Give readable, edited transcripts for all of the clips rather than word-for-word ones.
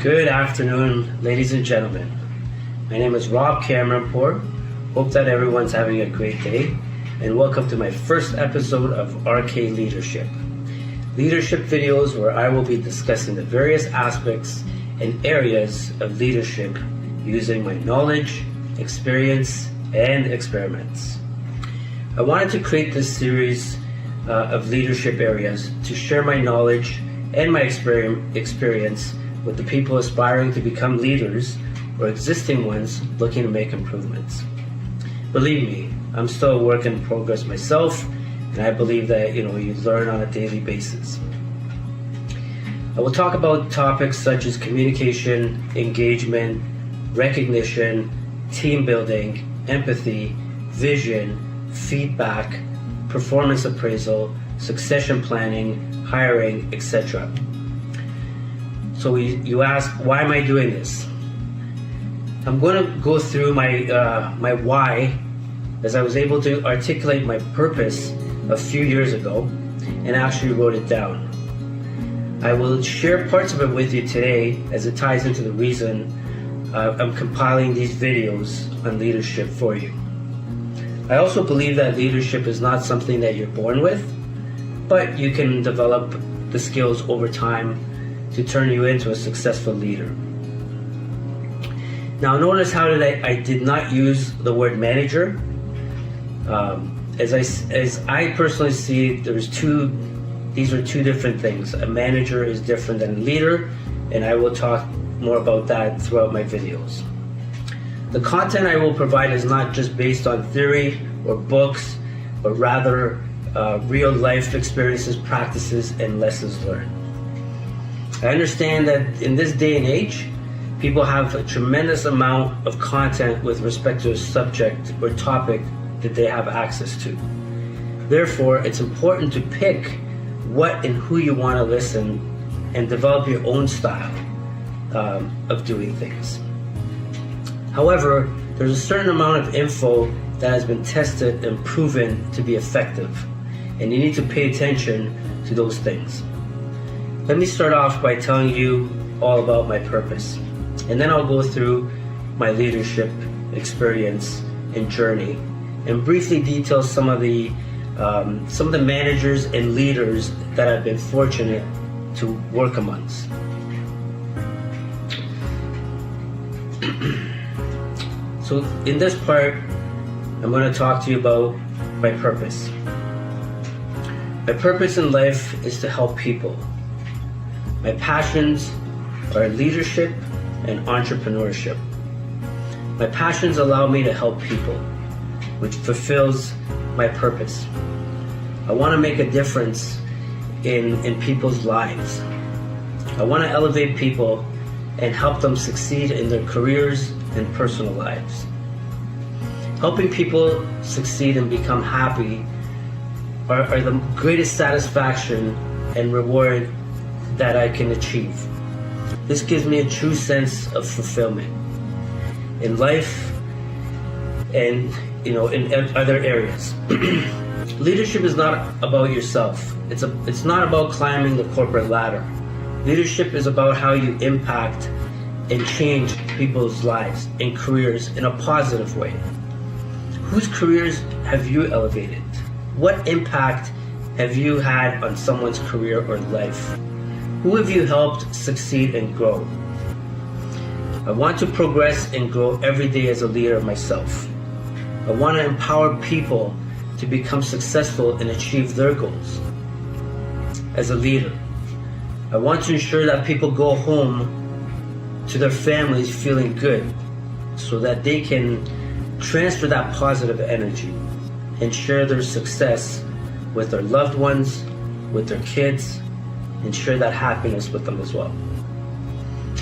Good afternoon, ladies and gentlemen. My name is Rob Cameronport. Hope that everyone's having a great day, and welcome to my first episode of RK Leadership. Leadership videos where I will be discussing the various aspects and areas of leadership using my knowledge, experience, and experiments. I wanted to create this series of leadership areas to share my knowledge and my experience with the people aspiring to become leaders or existing ones looking to make improvements. Believe me, I'm still a work in progress myself, and I believe that you learn on a daily basis. I will talk about topics such as communication, engagement, recognition, team building, empathy, vision, feedback, performance appraisal, succession planning, hiring, etc. So you ask, why am I doing this? I'm going to go through my why, as I was able to articulate my purpose a few years ago and actually wrote it down. I will share parts of it with you today as it ties into the reason I'm compiling these videos on leadership for you. I also believe that leadership is not something that you're born with, but you can develop the skills over time to turn you into a successful leader. Now notice how I did not use the word manager. As I personally see, these are two different things. A manager is different than a leader, and I will talk more about that throughout my videos. The content I will provide is not just based on theory or books, but rather real life experiences, practices, and lessons learned. I understand that in this day and age, people have a tremendous amount of content with respect to a subject or topic that they have access to. Therefore, it's important to pick what and who you want to listen and develop your own style of doing things. However, there's a certain amount of info that has been tested and proven to be effective, and you need to pay attention to those things. Let me start off by telling you all about my purpose, and then I'll go through my leadership experience and journey, and briefly detail some of the managers and leaders that I've been fortunate to work amongst. So in this part, I'm going to talk to you about my purpose. My purpose in life is to help people. My passions are leadership and entrepreneurship. My passions allow me to help people, which fulfills my purpose. I want to make a difference in people's lives. I want to elevate people and help them succeed in their careers and personal lives. Helping people succeed and become happy are the greatest satisfaction and reward that I can achieve. This gives me a true sense of fulfillment in life and in other areas. Leadership is not about yourself. It's not about climbing the corporate ladder. Leadership is about how you impact and change people's lives and careers in a positive way. Whose careers have you elevated? What impact have you had on someone's career or life? Who have you helped succeed and grow? I want to progress and grow every day as a leader myself. I want to empower people to become successful and achieve their goals. As a leader, I want to ensure that people go home to their families feeling good, so that they can transfer that positive energy and share their success with their loved ones, with their kids, and share that happiness with them as well.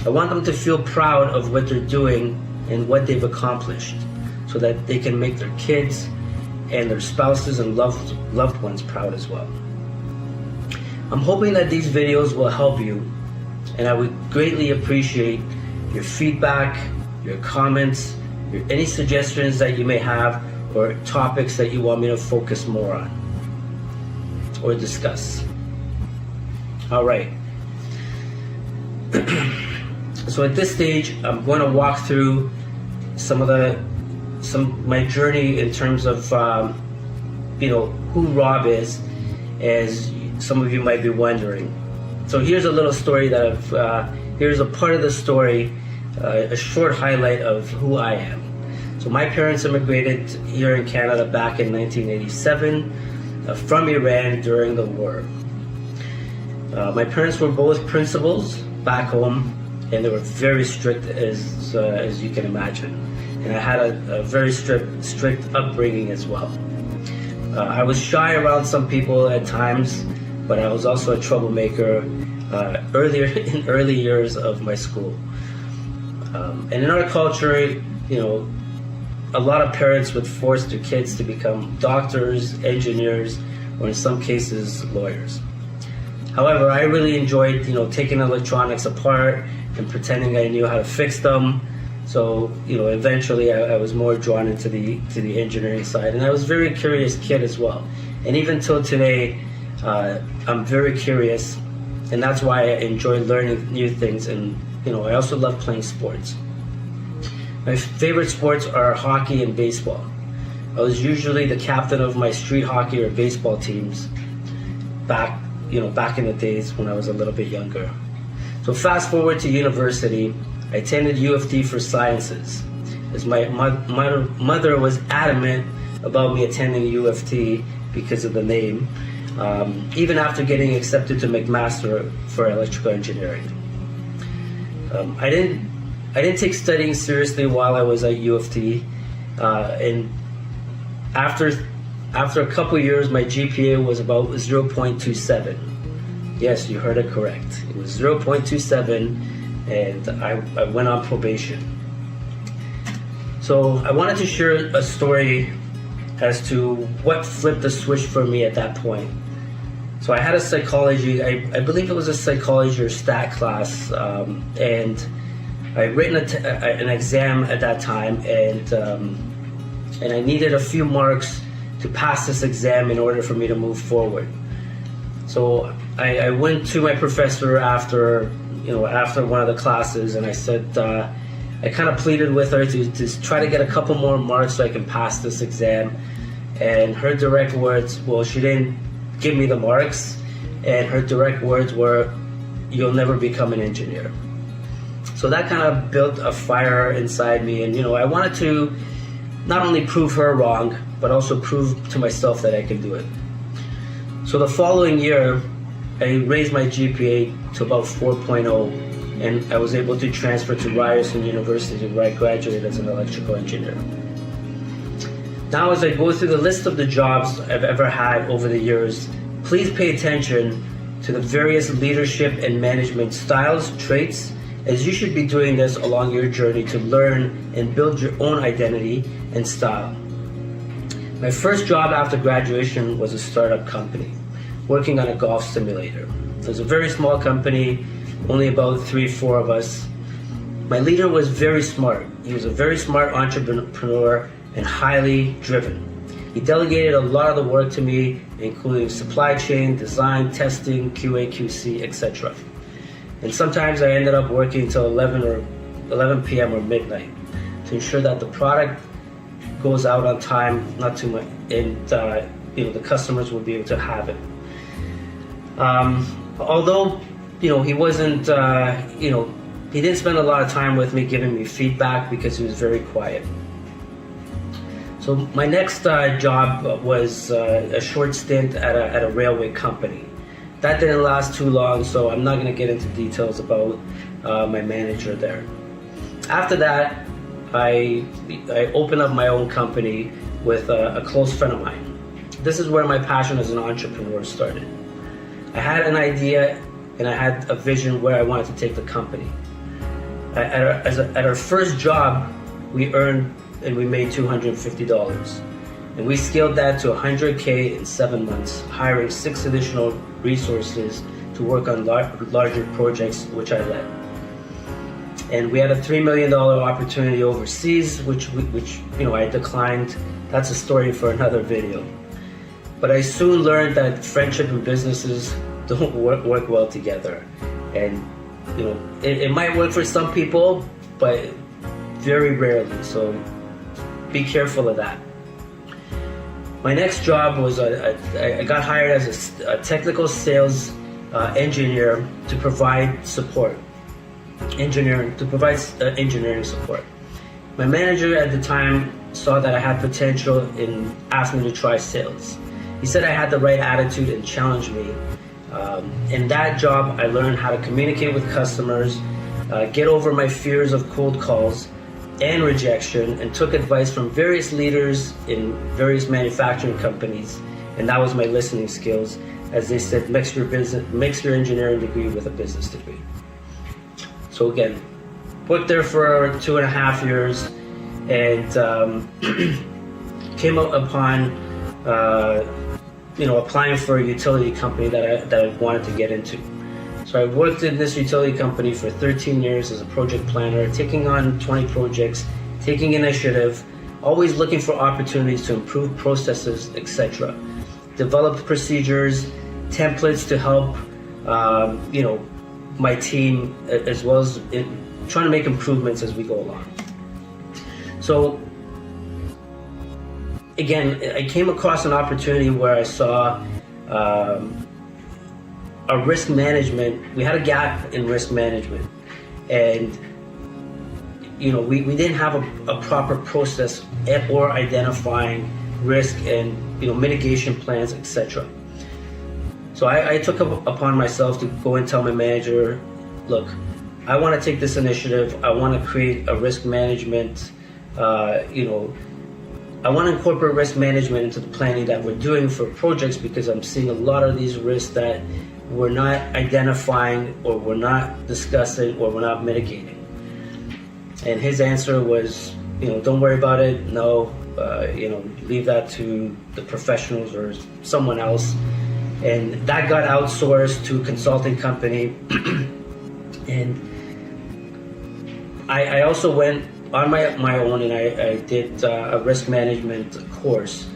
I want them to feel proud of what they're doing and what they've accomplished, so that they can make their kids and their spouses and loved ones proud as well. I'm hoping that these videos will help you, and I would greatly appreciate your feedback, your comments, any suggestions that you may have, or topics that you want me to focus more on or discuss. All right. So at this stage, I'm going to walk through my journey in terms of who Rob is, as some of you might be wondering. So here's a little story here's a part of the story, a short highlight of who I am. So my parents immigrated here in Canada back in 1987 from Iran during the war. My parents were both principals back home, and they were very strict, as you can imagine. And I had a very strict upbringing as well. I was shy around some people at times, but I was also a troublemaker in early years of my school. And in our culture, a lot of parents would force their kids to become doctors, engineers, or in some cases, lawyers. However, I really enjoyed, taking electronics apart and pretending I knew how to fix them. So, eventually I was more drawn into the engineering side, and I was a very curious kid as well. And even till today, I'm very curious, and that's why I enjoy learning new things. And I also love playing sports. My favorite sports are hockey and baseball. I was usually the captain of my street hockey or baseball teams back in the days when I was a little bit younger. So fast forward to university, I attended U of T for sciences, as my mother was adamant about me attending U of T because of the name, even after getting accepted to McMaster for electrical engineering. I didn't take studying seriously while I was at U of T, and after a couple years, my GPA was about 0.27. Yes, you heard it correct. It was 0.27, and I went on probation. So I wanted to share a story as to what flipped the switch for me at that point. So I had a psychology, I believe it was a psychology or stat class, and I'd written an exam at that time, and I needed a few marks to pass this exam in order for me to move forward. So I went to my professor after one of the classes, and I said, I kind of pleaded with her to try to get a couple more marks so I can pass this exam. And her direct words, well, she didn't give me the marks, and her direct words were, "You'll never become an engineer." So that kind of built a fire inside me, and I wanted to not only prove her wrong, but also prove to myself that I could do it. So the following year, I raised my GPA to about 4.0, and I was able to transfer to Ryerson University, where I graduated as an electrical engineer. Now, as I go through the list of the jobs I've ever had over the years, please pay attention to the various leadership and management styles, traits, as you should be doing this along your journey to learn and build your own identity and style. My first job after graduation was a startup company, working on a golf simulator. It was a very small company, only about 3-4 of us. My leader was very smart. He was a very smart entrepreneur and highly driven. He delegated a lot of the work to me, including supply chain, design, testing, QA, QC, etc. And sometimes I ended up working until 11 p.m. or midnight to ensure that the product goes out on time, not too much, and the customers will be able to have it. Although he wasn't, he didn't spend a lot of time with me giving me feedback because he was very quiet. So my next job was a short stint at a railway company. That didn't last too long, so I'm not going to get into details about my manager there. After that, I opened up my own company with a close friend of mine. This is where my passion as an entrepreneur started. I had an idea and I had a vision where I wanted to take the company. At our first job, we earned and we made $250. And we scaled that to $100K in 7 months, hiring 6 additional resources to work on larger projects, which I led. And we had a $3 million opportunity overseas, which I declined. That's a story for another video. But I soon learned that friendship and businesses don't work well together. And it might work for some people, but very rarely. So be careful of that. My next job was I got hired as a technical sales engineer to provide support. Engineering support. My manager at the time saw that I had potential and asked me to try sales. He said I had the right attitude and challenged me. In that job, I learned how to communicate with customers, get over my fears of cold calls and rejection, and took advice from various leaders in various manufacturing companies. And that was my listening skills. As they said, mix your engineering degree with a business degree. So again, worked there for 2.5 years, and came up upon applying for a utility company that I wanted to get into. So I worked in this utility company for 13 years as a project planner, taking on 20 projects, taking initiative, always looking for opportunities to improve processes, etc. Developed procedures, templates to help my team, as well as trying to make improvements as we go along. So again, I came across an opportunity where I saw a risk management. We had a gap in risk management, and we didn't have a proper process or identifying risk and mitigation plans, etc. So I took upon myself to go and tell my manager, look, I want to take this initiative. I want to create a risk management, I want to incorporate risk management into the planning that we're doing for projects, because I'm seeing a lot of these risks that we're not identifying, or we're not discussing, or we're not mitigating. And his answer was, don't worry about it. No, leave that to the professionals or someone else. And that got outsourced to a consulting company. And I also went on my own, and I did a risk management course.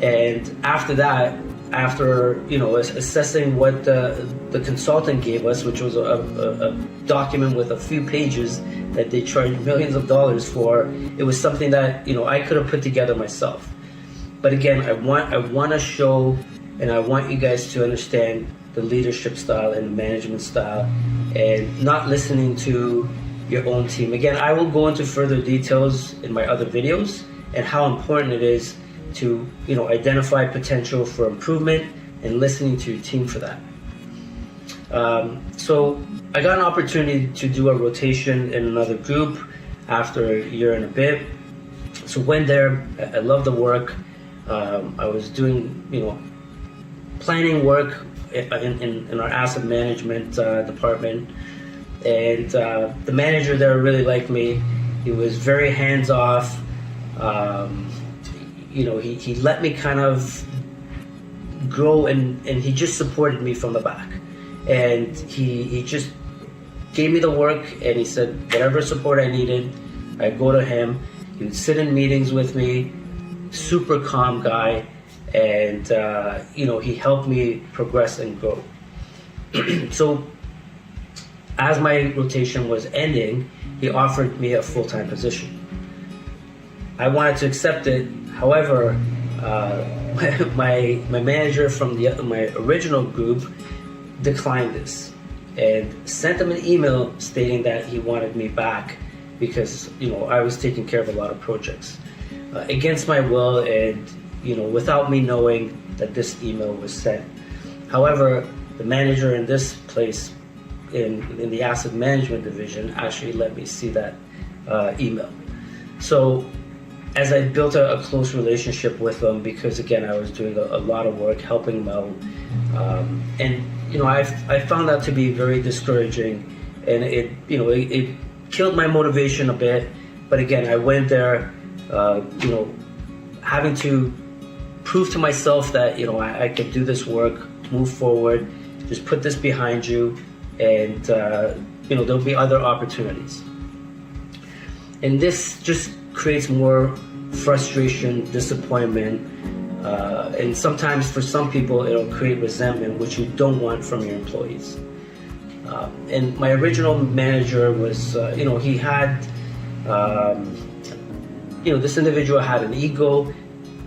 And after that, after assessing what the consultant gave us, which was a document with a few pages that they charged millions of dollars for, it was something that I could have put together myself. But again, I want to show, and I want you guys to understand the leadership style and the management style, and not listening to your own team. Again, I will go into further details in my other videos, and how important it is to identify potential for improvement and listening to your team for that. So I got an opportunity to do a rotation in another group after a year and a bit. So went there. I loved the work. I was doing planning work in our asset management department, and the manager there really liked me. He was very hands-off. He let me kind of grow, and he just supported me from the back. And he just gave me the work, and he said whatever support I needed, I'd go to him. He would sit in meetings with me, super calm guy, and he helped me progress and grow. So as my rotation was ending, he offered me a full-time position. I wanted to accept it. However, my manager from my original group declined this and sent him an email stating that he wanted me back because I was taking care of a lot of projects against my will, and without me knowing that this email was sent. However, the manager in this place, in the asset management division, actually let me see that email. So as I built a close relationship with them, because again, I was doing a lot of work helping them out, and I found that to be very discouraging, and it killed my motivation a bit. But again, I went there, having to prove to myself that I could do this work, move forward, just put this behind you, and there'll be other opportunities. And this just creates more frustration, disappointment, and sometimes for some people it'll create resentment, which you don't want from your employees. And my original manager was, he had, this individual had an ego,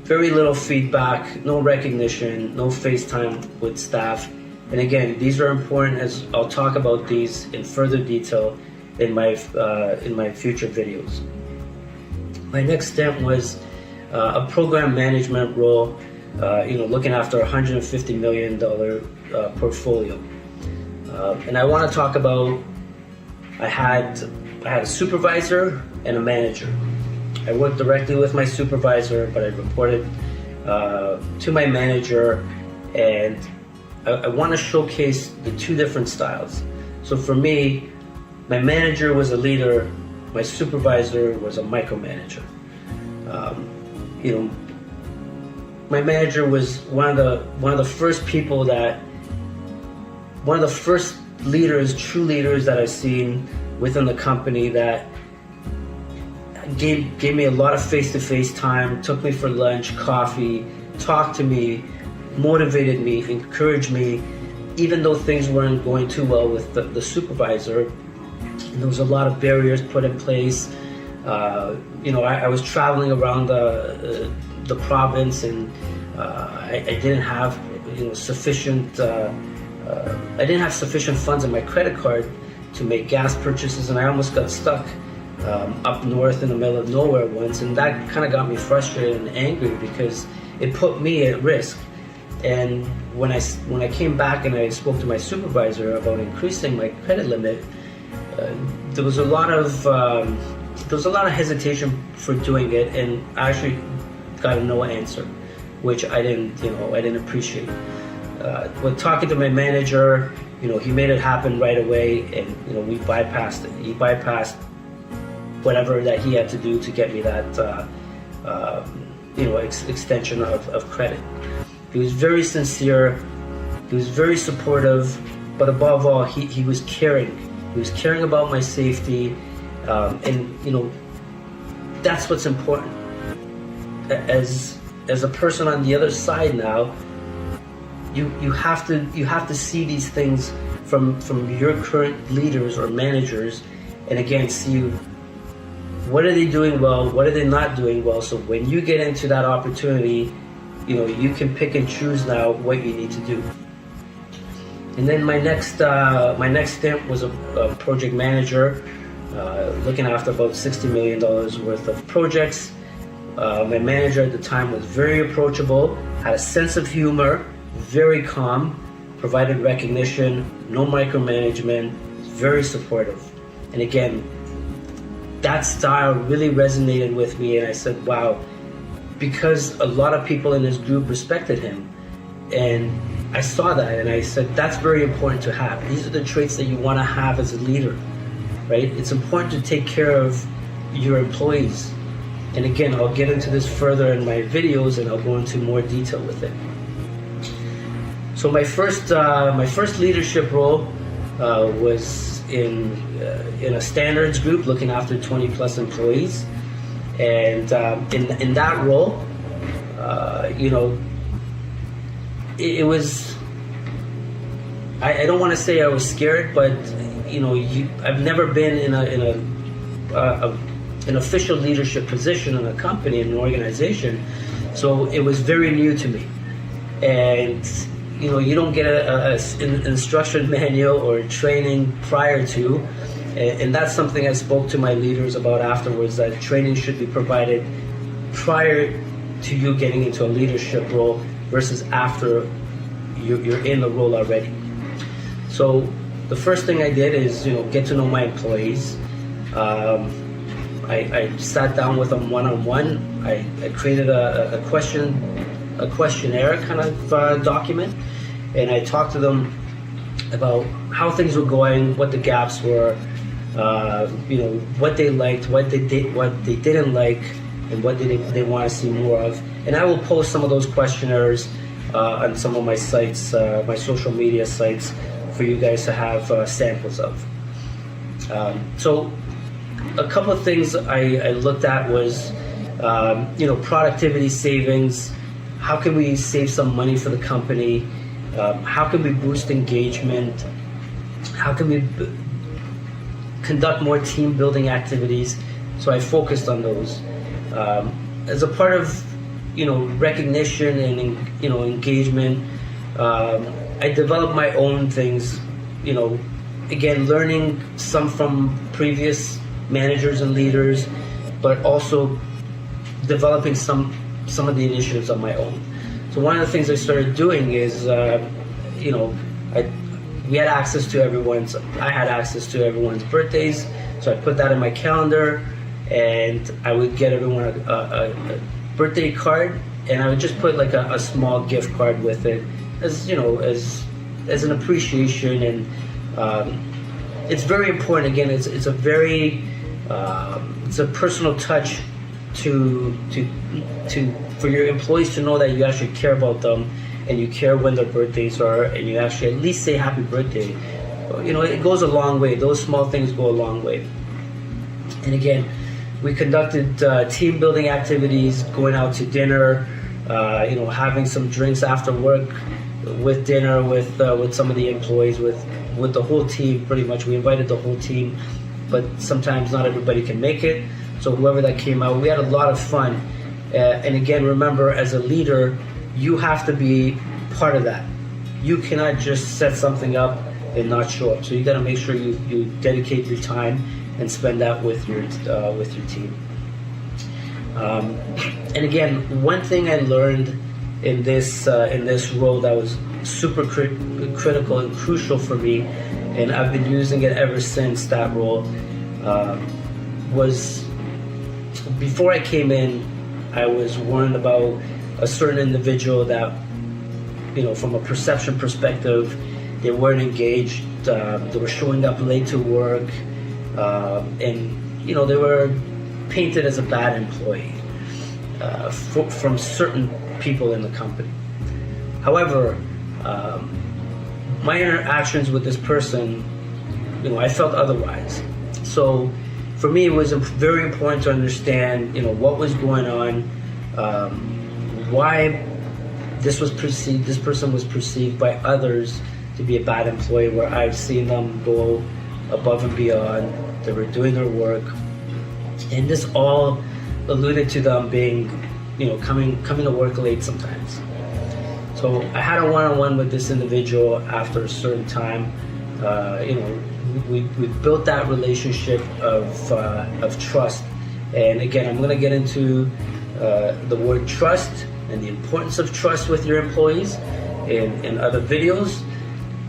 very little feedback, no recognition, no FaceTime with staff. And again, these are important, as I'll talk about these in further detail in my future videos. My next step was a program management role, looking after a $150 million portfolio. And I want to talk about, I had a supervisor and a manager. I worked directly with my supervisor, but I reported to my manager, and I want to showcase the two different styles. So for me, my manager was a leader, my supervisor was a micromanager. My manager was one of the first people that, one of the first leaders, true leaders that I've seen within the company that gave me a lot of face-to-face time, took me for lunch, coffee, talked to me, motivated me, encouraged me, even though things weren't going too well with the supervisor. There was a lot of barriers put in place. I was traveling around the province, and I didn't have sufficient funds in my credit card to make gas purchases, and I almost got stuck up north in the middle of nowhere once, and that kind of got me frustrated and angry because it put me at risk. And when I came back and I spoke to my supervisor about increasing my credit limit, there was a lot of hesitation for doing it, and I actually got a no answer, which I didn't appreciate. When talking to my manager, he made it happen right away, and we bypassed it. He bypassed whatever that he had to do to get me that extension of credit. He was very sincere, he was very supportive, but above all, he was caring. He was caring about my safety, and that's what's important. As a person on the other side now, you have to see these things from your current leaders or managers, and again, see what are they doing well, what are they not doing well, so when you get into that opportunity, you can pick and choose now what you need to do. And then my next stint was a project manager, looking after about $60 million worth of projects. My manager at the time was very approachable, had a sense of humor, very calm, provided recognition, no micromanagement, very supportive. And again, that style really resonated with me, and I said, wow, because a lot of people in this group respected him. And I saw that, and I said, that's very important to have. These are the traits that you want to have as a leader, right? It's important to take care of your employees. And again, I'll get into this further in my videos, and I'll go into more detail with it. So my first leadership role was in a standards group looking after 20 plus employees, and in that role, it was, I don't want to say I was scared, but I've never been in an official leadership position in a company, in an organization, so it was very new to me. And you don't get an instruction manual or training prior to, and that's something I spoke to my leaders about afterwards, that training should be provided prior to you getting into a leadership role versus after you're in the role already. So the first thing I did is get to know my employees. I sat down with them one-on-one. I created a questionnaire kind of document, and I talked to them about how things were going, what the gaps were, what they liked, what they didn't like, and what they want to see more of. And I will post some of those questionnaires on some of my sites, my social media sites, for you guys to have samples of. So a couple of things I looked at was, productivity savings. How can we save some money for the company? How can we boost engagement? how can we conduct more team building activities. So I focused on those as a part of recognition and engagement. I developed my own things, again learning some from previous managers and leaders, but also developing some of the initiatives on my own. So one of the things I started doing is, we had access to everyone's. I had access to everyone's birthdays, so I put that in my calendar, and I would get everyone a birthday card, and I would just put like a small gift card with it, as as an appreciation. And it's very important. Again, it's a very it's a personal touch to for your employees to know that you actually care about them, and you care when their birthdays are, and you actually at least say happy birthday. It goes a long way. Those small things go a long way. And again, we conducted team building activities, going out to dinner, having some drinks after work, with dinner with some of the employees, with the whole team. Pretty much, we invited the whole team, but sometimes not everybody can make it. So whoever that came out, we had a lot of fun. And again, remember, as a leader, you have to be part of that. You cannot just set something up and not show up. So you got to make sure you dedicate your time and spend that with your team. And again, one thing I learned in this role that was super critical and crucial for me, and I've been using it ever since that role, was before I came in, I was warned about a certain individual that, from a perception perspective, they weren't engaged. They were showing up late to work, and they were painted as a bad employee from certain people in the company. However, my interactions with this person, I felt otherwise. So for me, it was very important to understand, what was going on, why this person was perceived by others to be a bad employee, where I've seen them go above and beyond. They were doing their work, and this all alluded to them being, coming to work late sometimes. So I had a one-on-one with this individual after a certain time. We built that relationship of trust. And again, I'm going to get into the word trust and the importance of trust with your employees in other videos.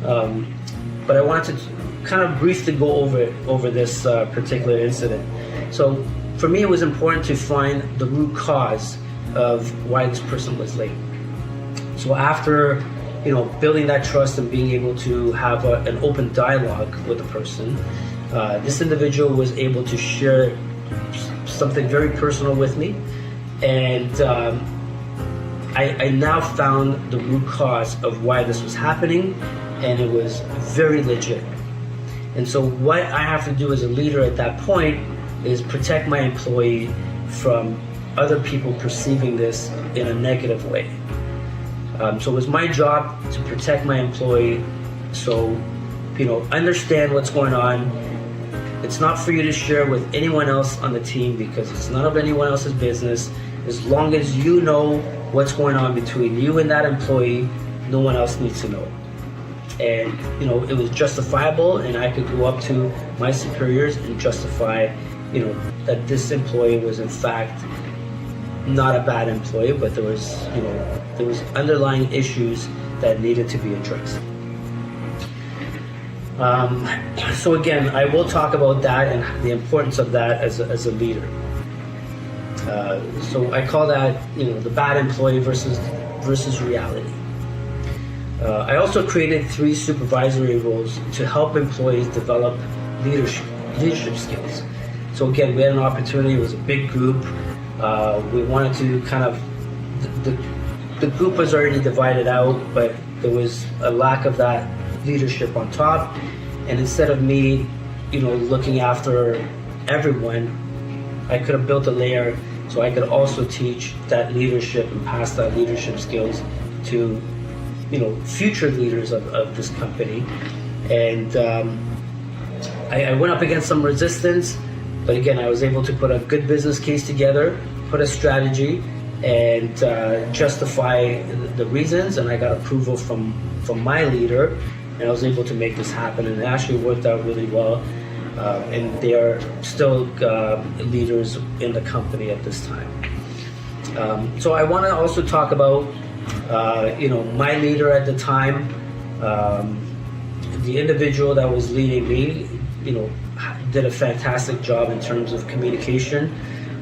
But I wanted to kind of briefly go over this particular incident. So for me, it was important to find the root cause of why this person was late. So after building that trust and being able to have an open dialogue with the person, this individual was able to share something very personal with me, and I now found the root cause of why this was happening, and it was very legit. And so what I have to do as a leader at that point is protect my employee from other people perceiving this in a negative way. So it was my job to protect my employee. So, understand what's going on. It's not for you to share with anyone else on the team, because it's none of anyone else's business. As long as you know what's going on between you and that employee, no one else needs to know. And, it was justifiable, and I could go up to my superiors and justify, that this employee was in fact not a bad employee, but there was underlying issues that needed to be addressed. So again, I will talk about that and the importance of that as a leader. So I call that the bad employee versus reality. I also created 3 supervisory roles to help employees develop leadership skills. So again, we had an opportunity. It was a big group. We wanted to kind of, the group was already divided out, but there was a lack of that leadership on top. And instead of me, looking after everyone, I could have built a layer so I could also teach that leadership and pass that leadership skills to, future leaders of this company. And I went up against some resistance, but again, I was able to put a good business case together, put a strategy, and justify the reasons, and I got approval from my leader, and I was able to make this happen, and it actually worked out really well. And they are still leaders in the company at this time. So I want to also talk about, my leader at the time, the individual that was leading me, did a fantastic job in terms of communication.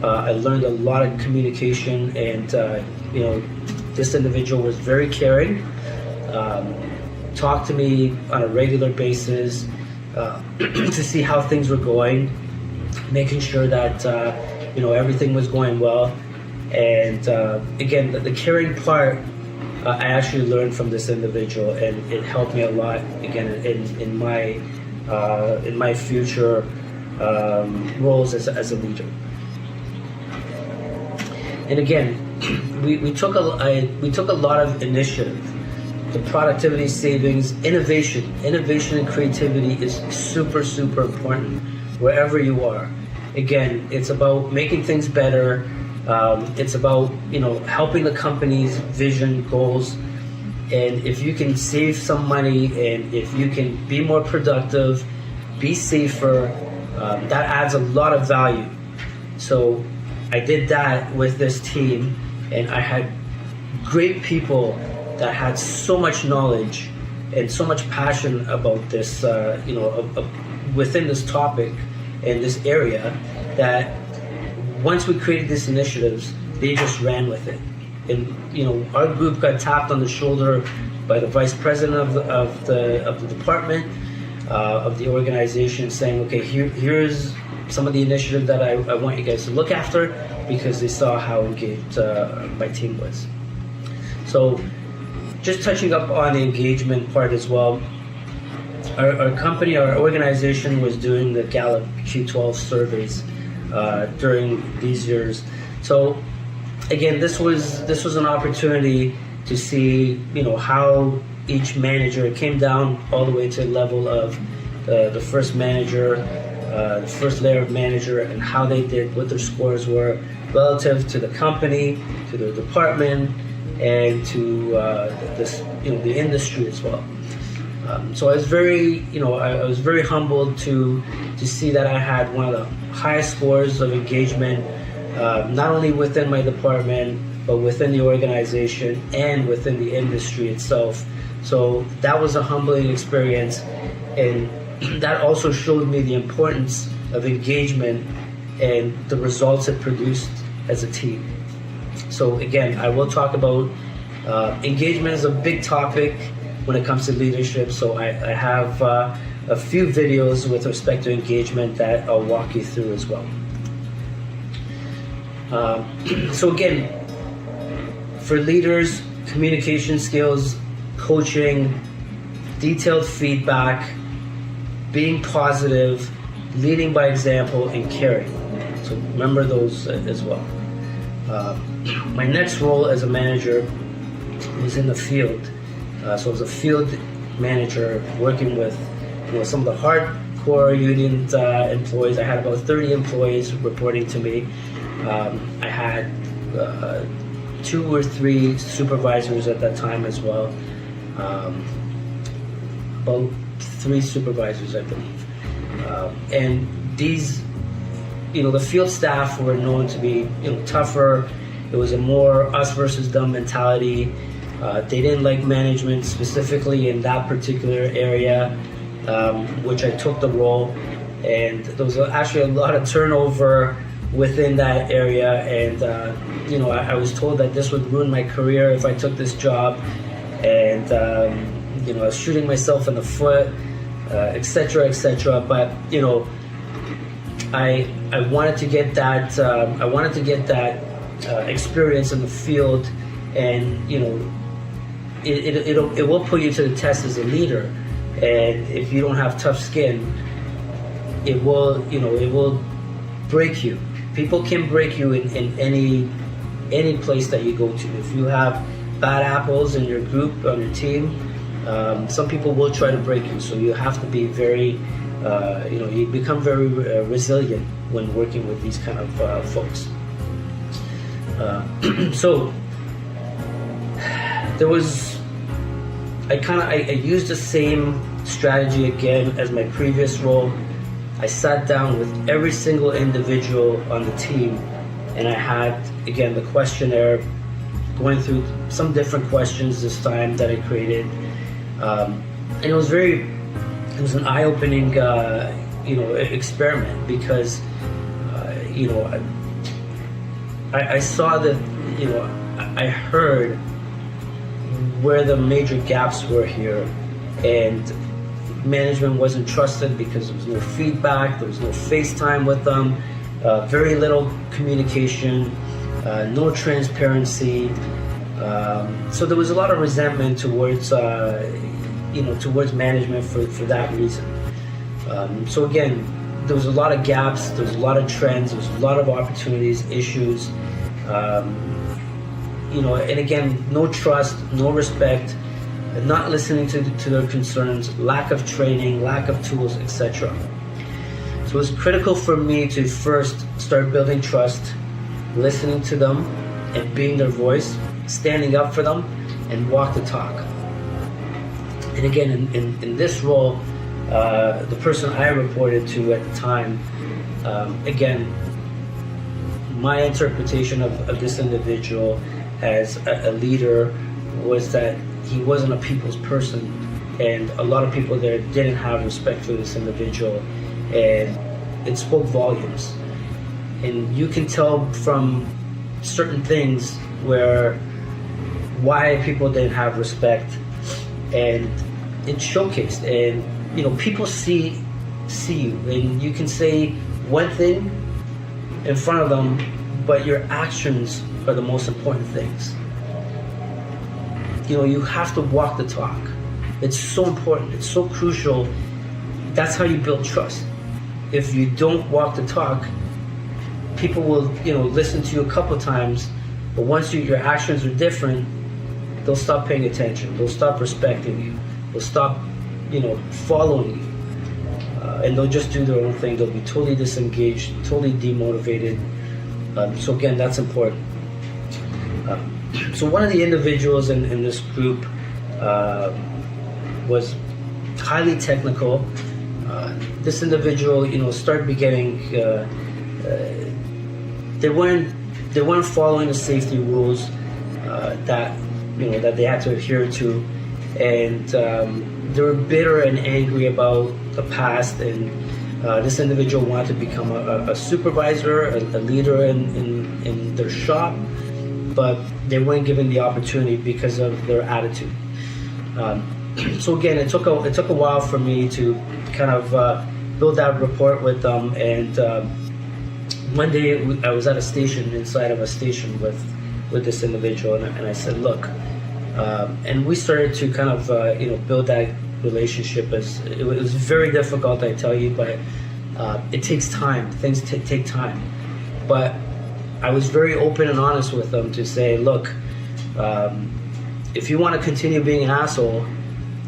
I learned a lot of communication, and this individual was very caring. Talked to me on a regular basis to see how things were going, making sure that everything was going well. And again, the caring part, I actually learned from this individual, and it helped me a lot. Again, in my future roles as a leader. And again, we took a lot of initiative. The productivity, savings, innovation and creativity is super, super important wherever you are. Again, it's about making things better. It's about helping the company's vision, goals, and if you can save some money, and if you can be more productive, be safer, that adds a lot of value. So I did that with this team, and I had great people that had so much knowledge and so much passion about this, within this topic and this area, that once we created these initiatives, they just ran with it. And our group got tapped on the shoulder by the vice president of the department, of the organization, saying, okay, here's some of the initiative that I want you guys to look after, because they saw how engaged my team was. So just touching up on the engagement part as well, our company, our organization was doing the Gallup Q12 surveys during these years. So again, this was an opportunity to see how each manager came down all the way to the level of the first manager, the first layer of manager, and how they did, what their scores were relative to the company, to their department, and to the industry as well. So I was very humbled to see that I had one of the highest scores of engagement, not only within my department, but within the organization and within the industry itself. So that was a humbling experience, and that also showed me the importance of engagement and the results it produced as a team. So again, I will talk about engagement is a big topic when it comes to leadership. So I have a few videos with respect to engagement that I'll walk you through as well. So again, for leaders, communication skills, coaching, detailed feedback, being positive, leading by example, and caring. So remember those as well. My next role as a manager was in the field. So I was a field manager working with some of the hardcore union employees. I had about 30 employees reporting to me. I had 2 or 3 supervisors at that time as well. About 3 supervisors, I believe. And these, the field staff were known to be, tougher. It was a more us versus them mentality. They didn't like management specifically in that particular area, which I took the role. And there was actually a lot of turnover within that area. And, I was told that this would ruin my career if I took this job. And, I was shooting myself in the foot, et cetera, et cetera. But, I wanted to get that, experience in the field, and it will put you to the test as a leader. And if you don't have tough skin, it will break you. People can break you in any place that you go to. If you have bad apples in your group, on your team, Some people will try to break you, so you have to be very, you become very resilient when working with these kind of folks. So there was, I used the same strategy again as my previous role. I sat down with every single individual on the team, and I had, again, the questionnaire, going through some different questions this time that I created. And it was an eye-opening, experiment, because, I saw that, I heard where the major gaps were here, and management wasn't trusted because there was no feedback, there was no FaceTime with them, very little communication, no transparency. So there was a lot of resentment towards, towards management for that reason. So again, there was a lot of gaps, there was a lot of trends, there was a lot of opportunities, issues, and again, no trust, no respect, not listening to their concerns, lack of training, lack of tools, etc. So it was critical for me to first start building trust, listening to them and being their voice, standing up for them, and walk the talk. And again, in this role, the person I reported to at the time, again, my interpretation of this individual as a leader was that he wasn't a people's person, and a lot of people there didn't have respect for this individual, and it spoke volumes. And you can tell from certain things why people didn't have respect, and it showcased. And people see you, and you can say one thing in front of them, but your actions are the most important things. You have to walk the talk. It's so important, it's so crucial. That's how you build trust. If you don't walk the talk, people will, listen to you a couple times, but once your actions are different, they'll stop paying attention, they'll stop respecting you, they'll stop, following you, and they'll just do their own thing. They'll be totally disengaged, totally demotivated. So again, that's important. So one of the individuals in this group was highly technical. This individual, started beginning. They weren't following the safety rules that they had to adhere to, and they were bitter and angry about the past. And this individual wanted to become a supervisor, a leader in their shop, but they weren't given the opportunity because of their attitude. So again, it took a while for me to kind of build that rapport with them. And one day I was at a station, inside of a station with this individual, and I said, look, and we started to kind of build that relationship. As it was very difficult, I tell you, but it takes time. Things take time. But I was very open and honest with them to say, look, if you want to continue being an asshole,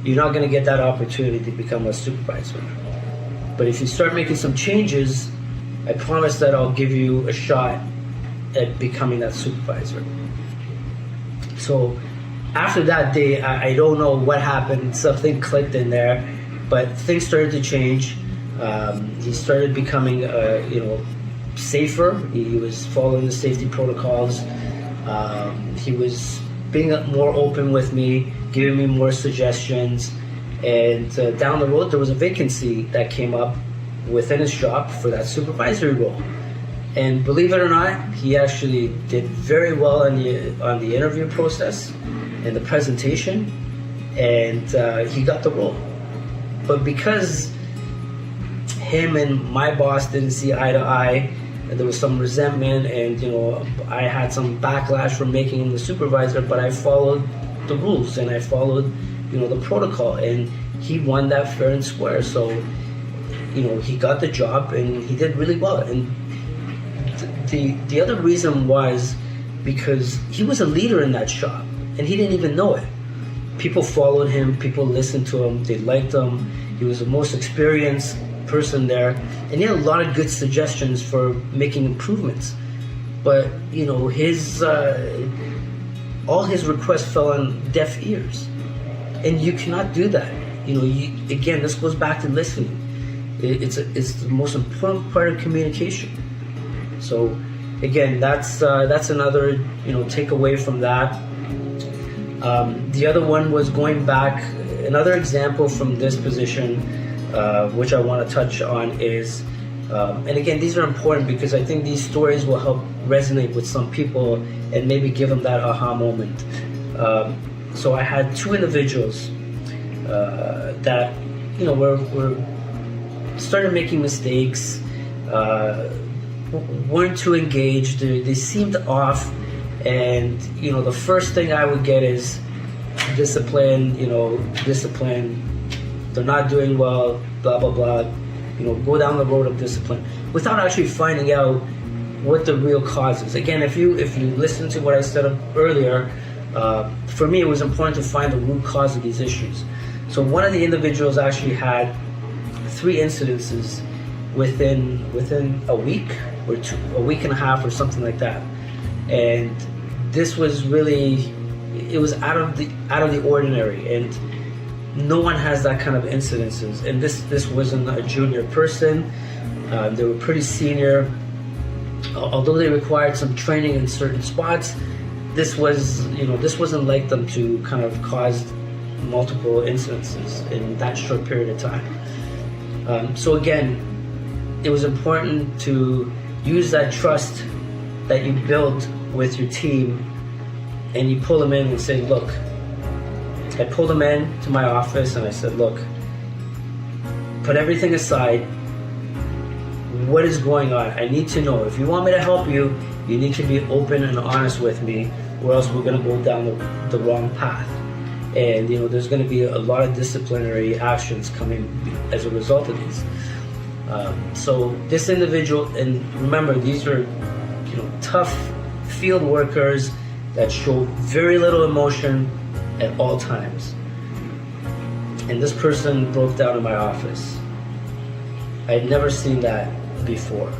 you're not going to get that opportunity to become a supervisor. But if you start making some changes, I promise that I'll give you a shot at becoming that supervisor. So after that day, I don't know what happened, something clicked in there, but things started to change. He started becoming, safer. He was following the safety protocols. He was being more open with me, giving me more suggestions. And down the road, there was a vacancy that came up within his shop for that supervisory role. And believe it or not, he actually did very well on the interview process and the presentation, and he got the role. But because him and my boss didn't see eye to eye, and there was some resentment, and I had some backlash from making him the supervisor, but I followed the rules and I followed the protocol, and he won that fair and square. So he got the job and he did really well. And the other reason was because he was a leader in that shop and he didn't even know it. people followed him, people listened to him, they liked him. He was the most experienced person there, and he had a lot of good suggestions for making improvements. But his all his requests fell on deaf ears, and you cannot do that. Again, this goes back to listening. It's the most important part of communication. So again, that's another takeaway from that. The other one was going back. Another example from this position, which I want to touch on, is, and again, these are important because I think these stories will help resonate with some people and maybe give them that aha moment. So I had two individuals that were started making mistakes, weren't too engaged. They seemed off, and the first thing I would get is discipline. They're not doing well, blah blah blah. Go down the road of discipline without actually finding out what the real cause is. Again, if you listen to what I said earlier, for me it was important to find the root cause of these issues. So one of the individuals actually had 3 incidences within a week or a week and a half or something like that, and this was really, it was out of the ordinary, and no one has that kind of incidences. And this wasn't a junior person. They were pretty senior. Although they required some training in certain spots, this wasn't like them to kind of cause multiple incidences in that short period of time. So again, it was important to use that trust that you build with your team, and you pull them in and say, look, I pulled them in to my office and I said, look, put everything aside. What is going on? I need to know. If you want me to help you, you need to be open and honest with me, or else we're going to go down the wrong path. And there's going to be a lot of disciplinary actions coming as a result of these. So this individual, and remember, these are tough field workers that show very little emotion at all times. And this person broke down in my office. I had never seen that before.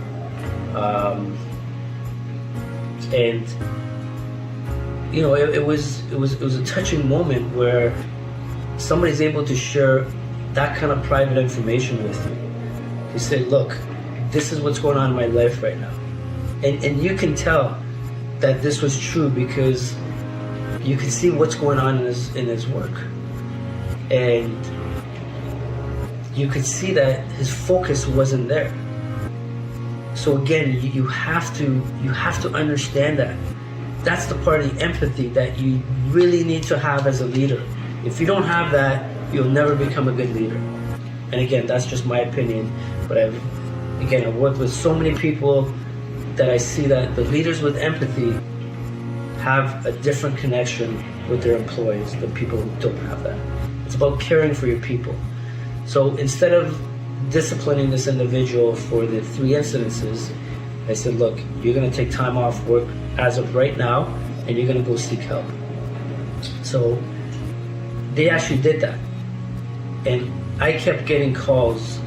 And it was a touching moment where somebody's able to share that kind of private information with you. He said, look, this is what's going on in my life right now. And you can tell that this was true because you can see what's going on in his work. And you could see that his focus wasn't there. So again, you have to understand that. That's the part of the empathy that you really need to have as a leader. If you don't have that, you'll never become a good leader. And again, that's just my opinion. But I've worked with so many people that I see that the leaders with empathy have a different connection with their employees than people who don't have that. It's about caring for your people. So instead of disciplining this individual for the 3 incidences, I said, look, you're going to take time off work as of right now, and you're going to go seek help. So they actually did that. And I kept getting calls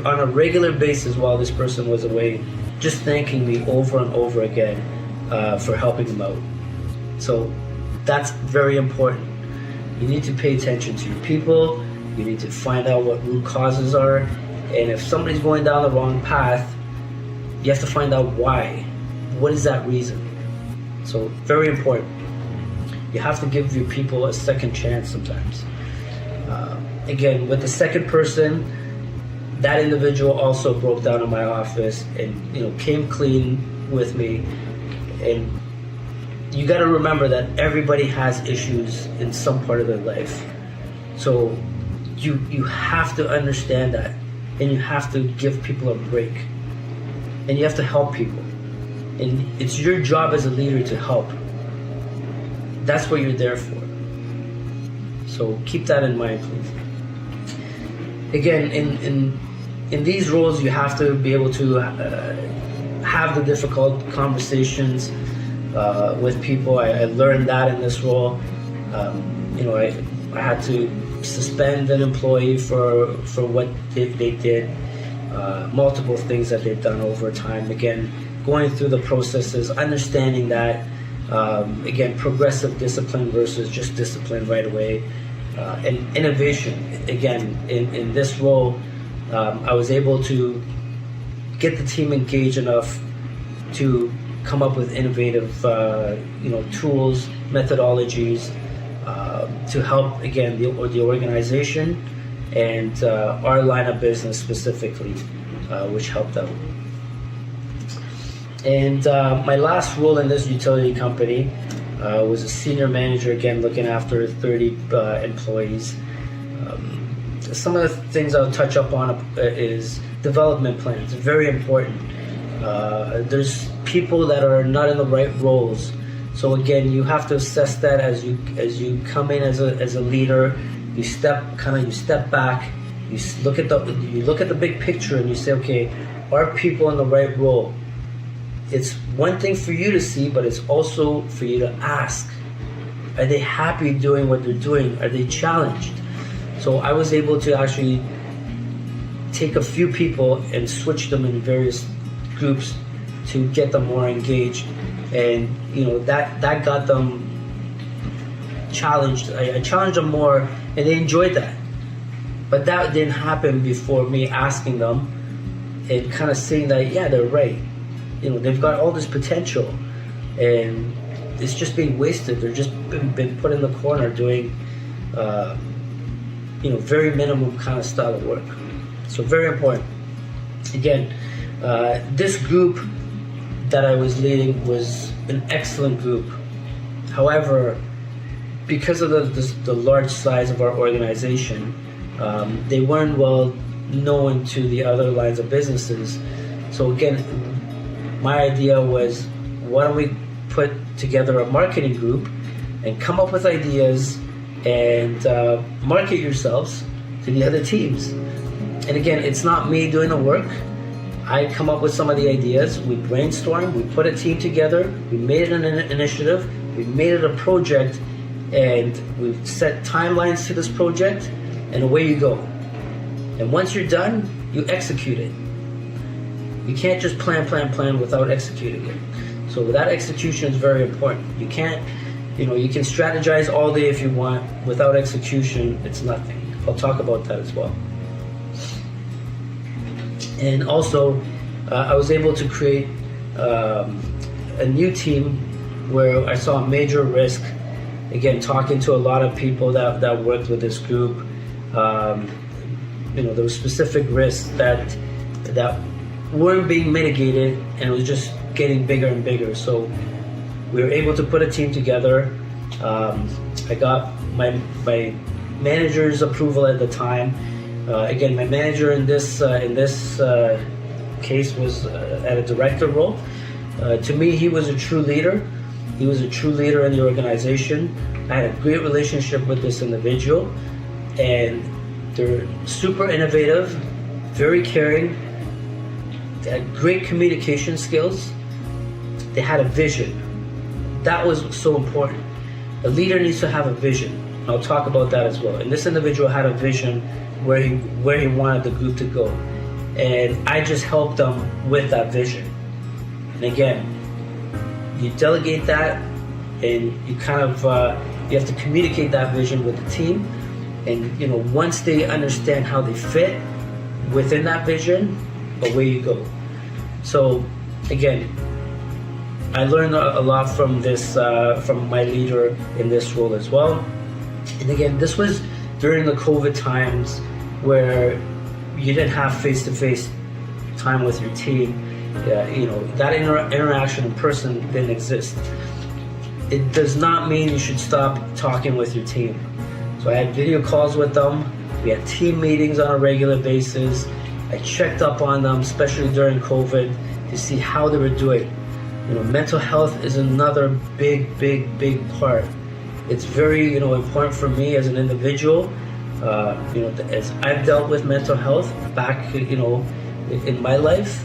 on a regular basis while this person was away, just thanking me over and over again for helping them out. So that's very important. You need to pay attention to your people. You need to find out what root causes are. And if somebody's going down the wrong path, you have to find out why. What is that reason? So very important. You have to give your people a second chance sometimes. Again, with the second person, that individual also broke down in my office and came clean with me. And you got to remember that everybody has issues in some part of their life. So you have to understand that, and you have to give people a break, and you have to help people. And it's your job as a leader to help. That's what you're there for. So keep that in mind, please. Again, in these roles, you have to be able to have the difficult conversations with people. I learned that in this role. I had to suspend an employee for what they did, multiple things that they've done over time. Again, going through the processes, understanding that, again, progressive discipline versus just discipline right away, and innovation. Again, in this role, I was able to get the team engaged enough to come up with innovative, tools, methodologies, to help, again, the organization and our line of business specifically, which helped out. And my last role in this utility company was a senior manager, again, looking after 30 employees. Some of the things I'll touch up on is development plans. Very important. There's people that are not in the right roles. So again, you have to assess that as you come in as a leader. You step back. You look at the big picture and you say, okay, are people in the right role? It's one thing for you to see, but it's also for you to ask. Are they happy doing what they're doing? Are they challenged? So I was able to actually take a few people and switch them in various groups to get them more engaged, and that got them challenged. I challenged them more, and they enjoyed that. But that didn't happen before me asking them and kind of saying that, yeah, they're right. They've got all this potential, and it's just being wasted. They're just been put in the corner doing, very minimum kind of style of work. So very important. Again, this group that I was leading was an excellent group. However, because of the large size of our organization, they weren't well known to the other lines of businesses. So again, my idea was, why don't we put together a marketing group and come up with ideas and market yourselves to the other teams. And again, it's not me doing the work. I come up with some of the ideas, we brainstorm, we put a team together, we made it an initiative, we made it a project, and we set timelines to this project, and away you go. And once you're done, you execute it. You can't just plan without executing it. So that execution is very important. You can't, you can strategize all day if you want. Without execution, it's nothing. I'll talk about that as well. And also, I was able to create a new team where I saw a major risk. Again, talking to a lot of people that worked with this group, there were specific risks that weren't being mitigated, and it was just getting bigger and bigger. So we were able to put a team together. I got my manager's approval at the time. Again, my manager in this case was at a director role. To me, he was a true leader. He was a true leader in the organization. I had a great relationship with this individual, and they're super innovative, very caring. They had great communication skills. They had a vision. That was so important. A leader needs to have a vision. I'll talk about that as well. And this individual had a vision where he wanted the group to go. And I just helped them with that vision. And again, you delegate that, and you kind of, you have to communicate that vision with the team. And once they understand how they fit within that vision, away you go. So again, I learned a lot from this, from my leader in this role as well. And again, this was during the COVID times where you didn't have face-to-face time with your team. That interaction in person didn't exist. It does not mean you should stop talking with your team. So I had video calls with them. We had team meetings on a regular basis. I checked up on them, especially during COVID, to see how they were doing. Mental health is another big part. It's very, important for me as an individual. As I've dealt with mental health back, in my life,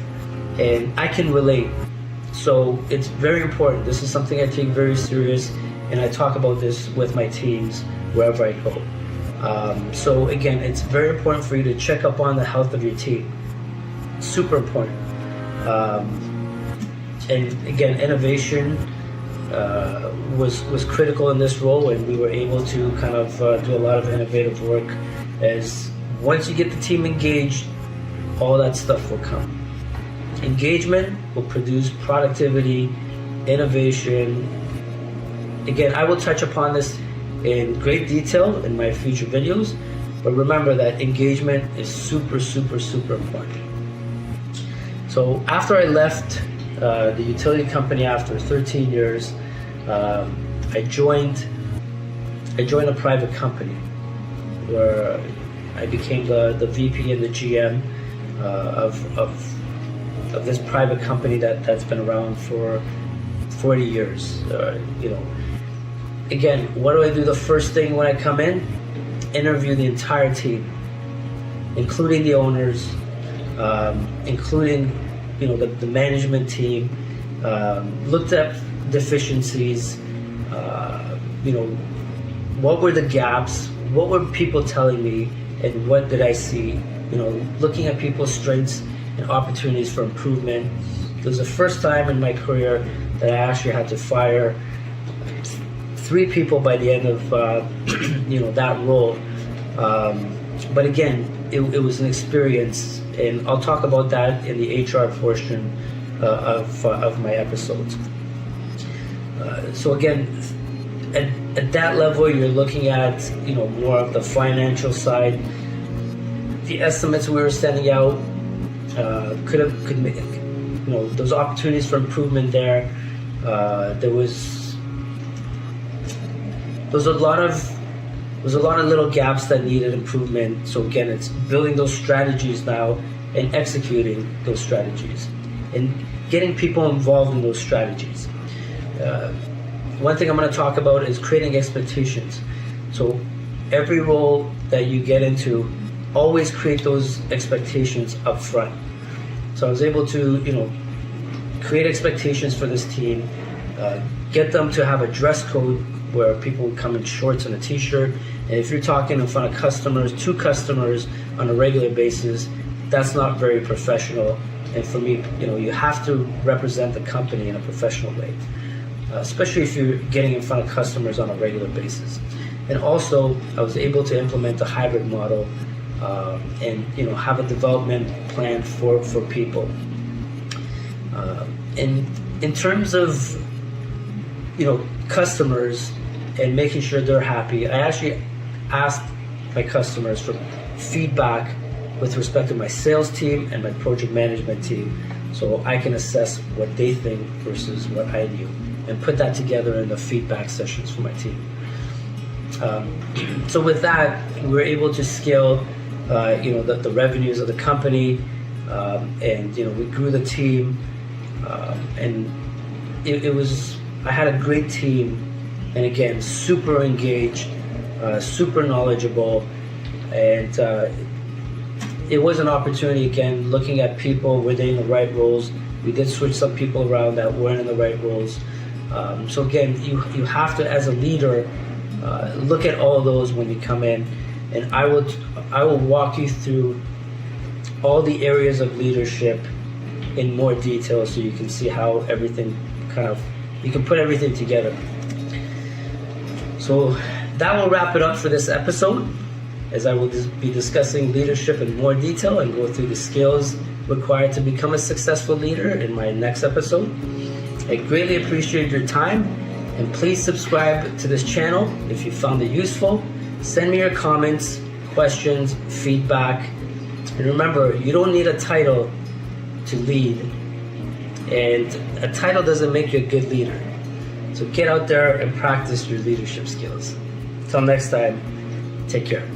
and I can relate. So it's very important. This is something I take very serious, and I talk about this with my teams wherever I go. So again, it's very important for you to check up on the health of your team. Super important. And again, innovation was critical in this role, and we were able to kind of do a lot of innovative work. As once you get the team engaged, all that stuff will come. Engagement will produce productivity, innovation. Again, I will touch upon this in great detail in my future videos, but remember that engagement is super, super, super important. So after I left the utility company after 13 years, I joined a private company where I became the VP and the GM of this private company that's been around for 40 years. Again, what do I do the first thing when I come in? Interview the entire team, including the owners, including the management team. Looked at deficiencies. What were the gaps? What were people telling me, and what did I see? Looking at people's strengths and opportunities for improvement. It was the first time in my career that I actually had to fire 3 people by the end of that role. But again, it was an experience, and I'll talk about that in the HR portion of my episodes. So again, at that level, you're looking at more of the financial side. The estimates we were sending out could make those opportunities for improvement there. There was a lot of little gaps that needed improvement. So again, it's building those strategies now and executing those strategies and getting people involved in those strategies. One thing I'm going to talk about is creating expectations. So every role that you get into, always create those expectations up front. So I was able to, create expectations for this team, get them to have a dress code where people would come in shorts and a t-shirt. And if you're talking in front of customers, 2 customers on a regular basis, that's not very professional. And for me, you have to represent the company in a professional way, especially if you're getting in front of customers on a regular basis. And also, I was able to implement a hybrid model and have a development plan for people. And in terms of customers and making sure they're happy, I actually asked my customers for feedback with respect to my sales team and my project management team, so I can assess what they think versus what I knew, and put that together in the feedback sessions for my team. So with that, we were able to scale the revenues of the company, and we grew the team, and I had a great team, and again, super engaged, super knowledgeable, and it was an opportunity, again, looking at people, were they in the right roles. We did switch some people around that weren't in the right roles. So again, you have to, as a leader, look at all of those when you come in, and I will walk you through all the areas of leadership in more detail, so you can see how everything you can put everything together. So that will wrap it up for this episode, as I will be discussing leadership in more detail and go through the skills required to become a successful leader in my next episode. I greatly appreciate your time, and please subscribe to this channel if you found it useful. Send me your comments, questions, feedback, and remember, you don't need a title to lead, and a title doesn't make you a good leader. So get out there and practice your leadership skills. Until next time, take care.